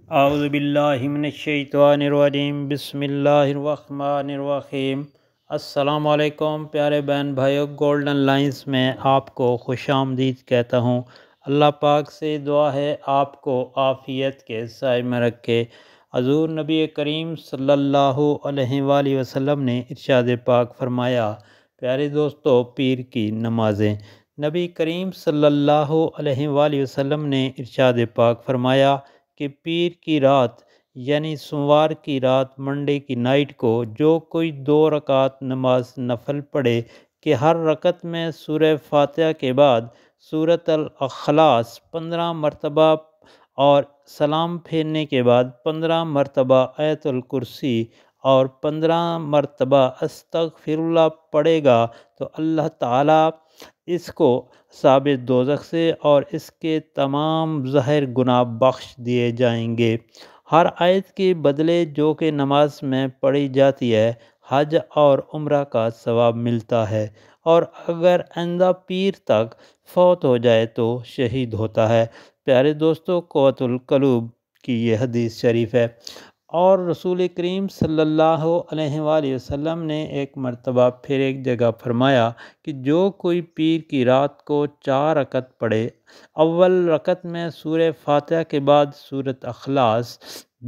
اعوذ باللہ من الشیطان الرجیم بسم اللہ الرحمن الرحیم۔ السلام علیکم پیارے بہن بھائیو، گولڈن لائنز میں آپ کو خوش آمدید کہتا ہوں۔ اللہ پاک سے دعا ہے آپ کو عافیت کے سائے میں رکھے۔ حضور نبی کریم صلی اللہ علیہ وآلہ وسلم نے ارشاد پاک فرمایا، پیارے دوستو، پیر کی نمازیں۔ نبی کریم صلی اللہ علیہ وآلہ وسلم نے ارشاد پاک فرمایا کہ پیر کی رات یعنی سوموار کی رات، منڈے کی نائٹ کو جو کوئی 2 رکعت نماز نفل پڑھے کہ ہر رکعت میں سورہ فاتحہ کے بعد سورۃ الاخلاص 15 مرتبہ اور سلام پھیرنے کے بعد 15 مرتبہ آیت الکرسی اور 15 مرتبہ استغفر اللہ پڑھے گا تو اللہ تعالیٰ اس کو ثابت دوزخ سے اور اس کے تمام ظاہر گناہ بخش دیے جائیں گے۔ ہر آیت کے بدلے جو کہ نماز میں پڑھی جاتی ہے، حج اور عمرہ کا ثواب ملتا ہے، اور اگر آئندہ پیر تک فوت ہو جائے تو شہید ہوتا ہے۔ پیارے دوستو، قوت القلوب کی یہ حدیث شریف ہے۔ اور رسول کریم صلی اللہ علیہ وآلہ وسلم نے ایک مرتبہ پھر ایک جگہ فرمایا کہ جو کوئی پیر کی رات کو 4 رکعت پڑھے، اول رکعت میں سورہ فاتحہ کے بعد سورۃ اخلاص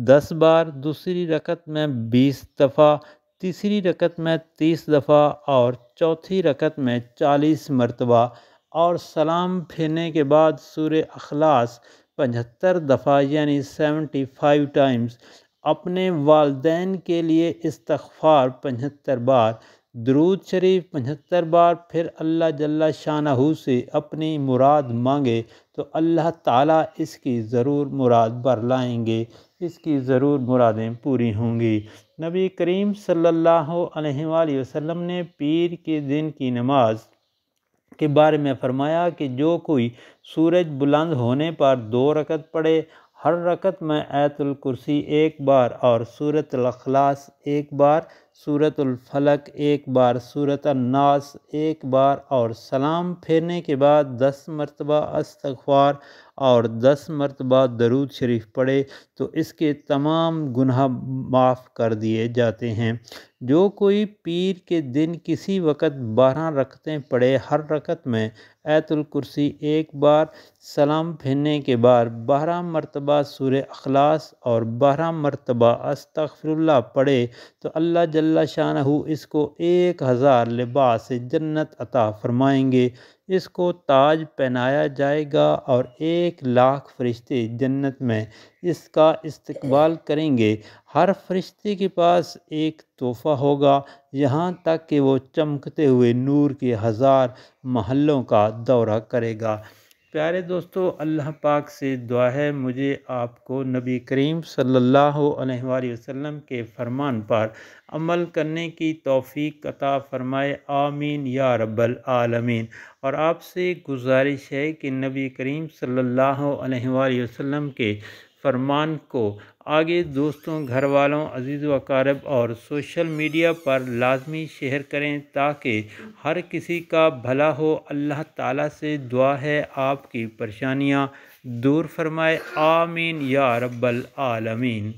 10 بار، دوسری رکعت میں 20 دفعہ، تیسری رکعت میں 30 دفعہ اور چوتھی رکعت میں 40 مرتبہ، اور سلام پھیرنے کے بعد سورہ اخلاص 75 دفعہ یعنی 75 ٹائمز، اپنے والدین کے لیے استغفار 75 بار، درود شریف 75 بار، پھر اللہ جل شانہ سے اپنی مراد مانگے تو اللہ تعالیٰ اس کی ضرور مراد بر لائیں گے، اس کی ضرور مرادیں پوری ہوں گی۔ نبی کریم صلی اللہ علیہ وآلہ وسلم نے پیر کے دن کی نماز کے بارے میں فرمایا کہ جو کوئی سورج بلند ہونے پر 2 رکعت پڑھے، ہر رکعت میں آیت الکرسی 1 بار اور سورۃ الاخلاص 1 بار، سورۃ الفلق 1 بار، سورۃ الناس 1 بار، اور سلام پھیرنے کے بعد 10 مرتبہ استغفار اور 10 مرتبہ درود شریف پڑھے تو اس کے تمام گناہ معاف کر دیے جاتے ہیں۔ جو کوئی پیر کے دن کسی وقت 12 رکعتیں پڑھے، ہر رکعت میں آیت الکرسی 1 بار، سلام پھیرنے کے بعد 12 مرتبہ سورہ اخلاص اور 12 مرتبہ استغفر اللہ پڑھے تو اللہ جل شانہ اس کو 1000 لباس جنت عطا فرمائیں گے، اس کو تاج پہنایا جائے گا اور 1,00,000 فرشتے جنت میں اس کا استقبال کریں گے۔ ہر فرشتے کے پاس ایک تحفہ ہوگا، یہاں تک کہ وہ چمکتے ہوئے نور کے 1000 محلوں کا دورہ کرے گا۔ پیارے دوستو، اللہ پاک سے دعا ہے مجھے آپ کو نبی کریم صلی اللہ علیہ وآلہ وسلم کے فرمان پر عمل کرنے کی توفیق عطا فرمائے، آمین یا رب العالمین۔ اور آپ سے گزارش ہے کہ نبی کریم صلی اللہ علیہ وآلہ وسلم کے فرمان کو آگے دوستوں، گھر والوں، عزیز و اقارب اور سوشل میڈیا پر لازمی شیئر کریں تاکہ ہر کسی کا بھلا ہو۔ اللہ تعالیٰ سے دعا ہے آپ کی پریشانیاں دور فرمائے، آمین یا رب العالمین۔